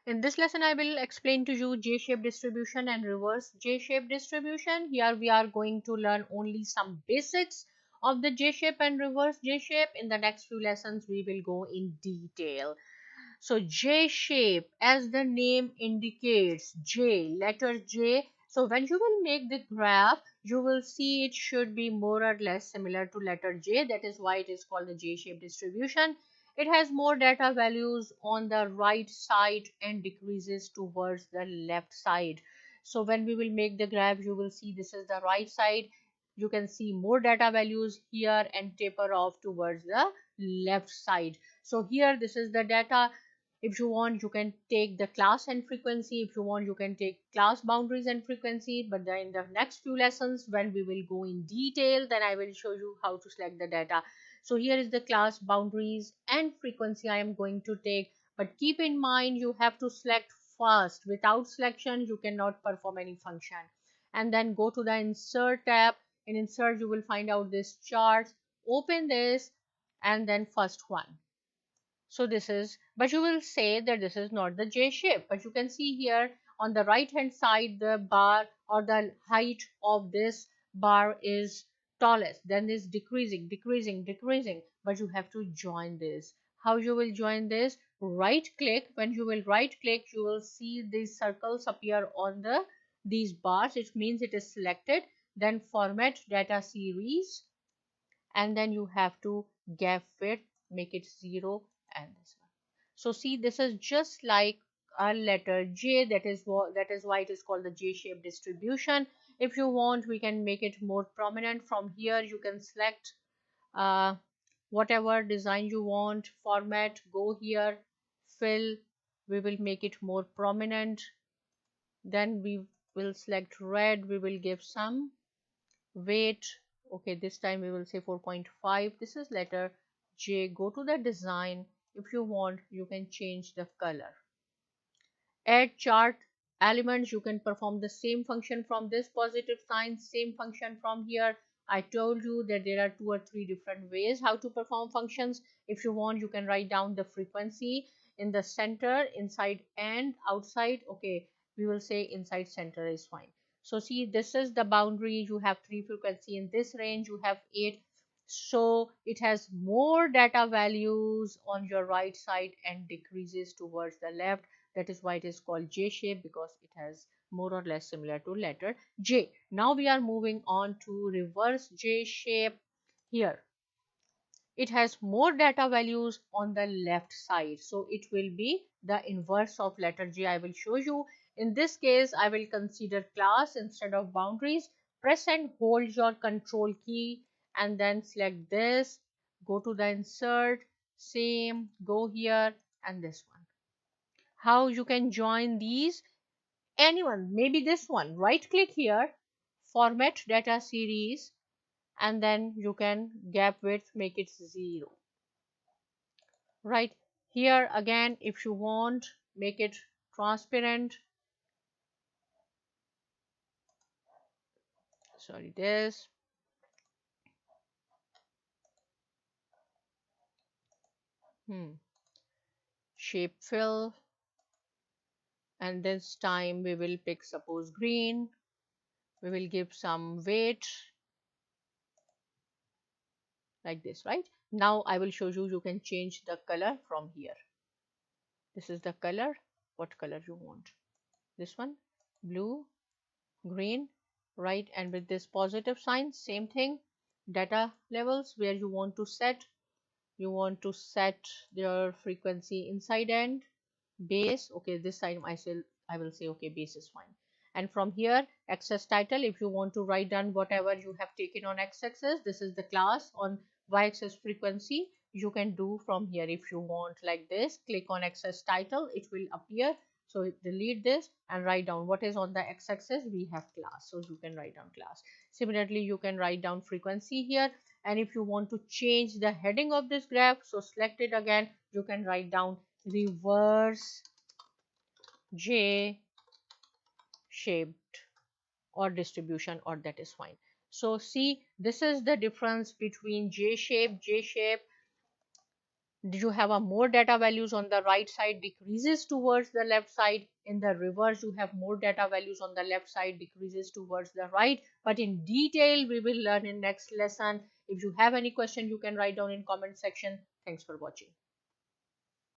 In this lesson, I will explain to you J-shape distribution and reverse J-shape distribution. Here we are going to learn only some basics of the J-shape and reverse J-shape. In the next few lessons, we will go in detail. So J-shape, as the name indicates, J, letter J. So when you will make the graph, you will see it should be more or less similar to letter J. That is why it is called the J-shape distribution. It has more data values on the right side and decreases towards the left side. So when we will make the graph, you will see this is the right side. You can see more data values here and taper off towards the left side. So here this is the data. If you want, you can take the class and frequency. If you want, you can take class boundaries and frequency. But then in the next few lessons, when we will go in detail, then I will show you how to select the data. So here is the class boundaries and frequency I am going to take. But keep in mind, you have to select first. Without selection, you cannot perform any function. And then go to the insert tab. In insert, you will find out this chart. Open this and then first one. So this is, but you will say that this is not the J shape, but you can see here on the right hand side, the bar or the height of this bar is tallest, then is decreasing, decreasing, decreasing, but you have to join this. How you will join this? Right click. When you will right click, you will see these circles appear on these bars. It means it is selected. Then format data series, and then you have to gap width, make it 0, and this one. So see, this is just like a letter J. That is why it is called the J-shape distribution. If you want, we can make it more prominent. From here you can select whatever design you want, format, go here, fill. We will make it more prominent. Then we will select red. We will give some weight. Okay, this time we will say 4.5. This is letter J. Go to the design. If you want, you can change the color. Add chart elements. You can perform the same function from this positive sign, same function from here. I told you that there are 2 or 3 different ways how to perform functions. If you want, you can write down the frequency in the center, inside and outside. Okay, we will say inside center is fine. So see, this is the boundary. You have 3 frequency in this range. You have 8. So it has more data values on your right side and decreases towards the left. That is why it is called J shape, because it has more or less similar to letter J. Now we are moving on to reverse J shape. Here it has more data values on the left side, so it will be the inverse of letter J. I will show you. In this case, I will consider class instead of boundaries. Press and hold your control key and then select this. Go to the insert, same, go here and this one. How you can join these? Anyone, maybe this one. Right click here, format data series, and then you can gap width, make it 0. Right here again, if you want, make it transparent. Sorry, this. Shape fill, and this time we will pick suppose green. We will give some weight like this, right? Now I will show you, you can change the color from here. This is the color. What color you want? This one, blue, green, right? And with this positive sign, same thing. Data levels where you want to set. You want to set your frequency inside and base. Okay, this time I will say okay, base is fine. And from here, axis title, if you want to write down whatever you have taken on x-axis, this is the class. On y-axis frequency, you can do from here. If you want like this, click on axis title, it will appear. So delete this and write down what is on the x-axis. We have class, so you can write down class. Similarly, you can write down frequency here. And if you want to change the heading of this graph, so select it again, you can write down reverse J shaped or distribution, or that is fine. So see, this is the difference between J shape. you have a more data values on the right side decreases towards the left side. In the reverse, you have more data values on the left side decreases towards the right. But in detail we will learn in next lesson. If you have any question, you can write down in comment section. Thanks for watching.